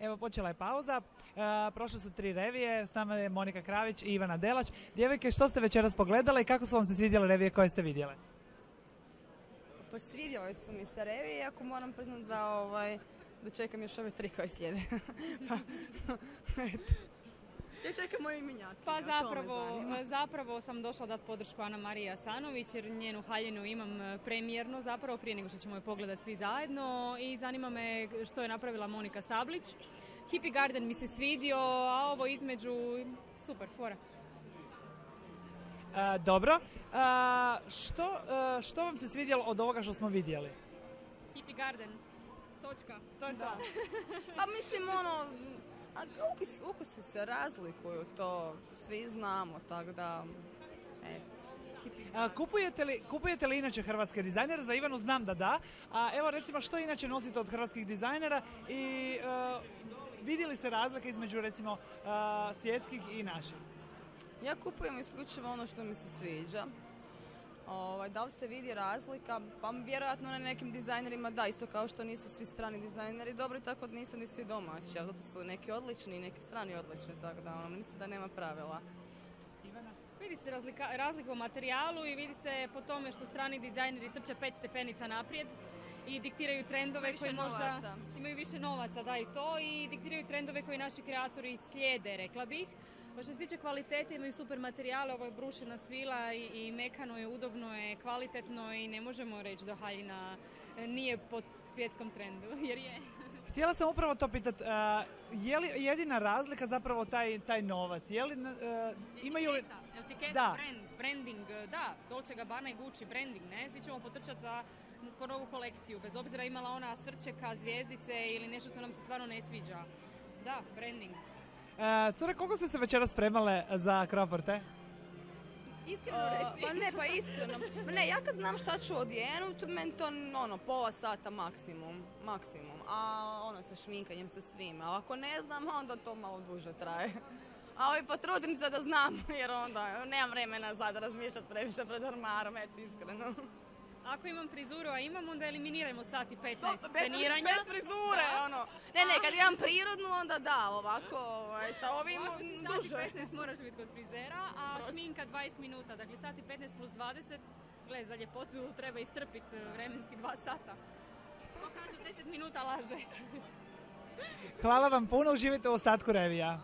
Evo, počela je pauza, prošle su 3 revije, s nama je Monika Kravić i Ivana Delać. Djevojke, što ste večeras pogledale i kako su vam se svidjele revije koje ste vidjele? Pa svidjele su mi se revije, iako moram priznati da čekam još ove 3 koje slijede. Pa, eto. Ja čekam moju imenjak. Pa zapravo sam došla dati podršku Ana Mariji Asanović jer njenu haljinu imam premijerno zapravo prije nego što ćemo je pogledati svi zajedno i zanima me što je napravila Monika Sablić. Hippie Garden mi se svidio, a ovo između super, fora. Dobro. Što vam se svidjelo od ovoga što smo vidjeli? Hippie Garden. Točka. To je to. Pa mislim ukusi se razlikuju, to svi znamo, tako da... Kupujete li inače hrvatske dizajnere? Za Ivanu znam da da. A evo recimo što inače nosite od hrvatskih dizajnera i vidi li se razlika između recimo svjetskih i naših? Ja kupujem isključivo ono što mi se sviđa. Da li se vidi razlika? Pa vjerojatno na nekim dizajnerima da, isto kao što nisu svi strani dizajneri dobri, tako da nisu ni svi domaći, a zato su neki odlični i neki strani odlični, tako da mislim da nema pravila. Ivana? Vidi se razlika u materijalu i vidi se po tome što strani dizajneri trče 5 stepenica naprijed i diktiraju trendove koji možda imaju više novaca, da i to, i diktiraju trendove koji naši kreatori slijede, rekla bih. Što se tiče kvalitete, imaju super materijale, ovo je brušena svila i mekano je, udobno je, kvalitetno i ne možemo reći da haljina nije po svjetskom trendu, jer je. Htjela sam upravo to pitati, je li jedina razlika zapravo taj novac? Imaju li... Etiketa, branding, da, Dolce Gabbana i Gucci, branding, ne? Svi ćemo potrčati po novu kolekciju, bez obzira imala ona srčeka, zvijezdice ili nešto što nam se stvarno ne sviđa. Da, branding. Cure, koliko ste se večeras spremale za Crawford? Iskreno reci. Pa iskreno. Ne, ja kad znam šta ću odjenuti, meni to pola sata maksimum. A sa šminkanjem sa svima. A ako ne znam, onda to malo duže traje. A potrudim se da znam, jer onda nemam vremena sad razmišljati previše pred ormarom, eto iskreno. Ako imam frizuru, a imam, onda eliminirajmo sat i 15 treniranja. Bez frizure, Ne, kad imam prirodnu, onda da, ovako, sa ovim duže. Sat i 15 moraš biti kod frizera, a šminka 20 minuta, dakle sat i 15 plus 20, gle, za ljepotu treba istrpiti vremenski 2 sata. Ko kaže 10 minuta laže. Hvala vam puno, uživajte u ostatku revija.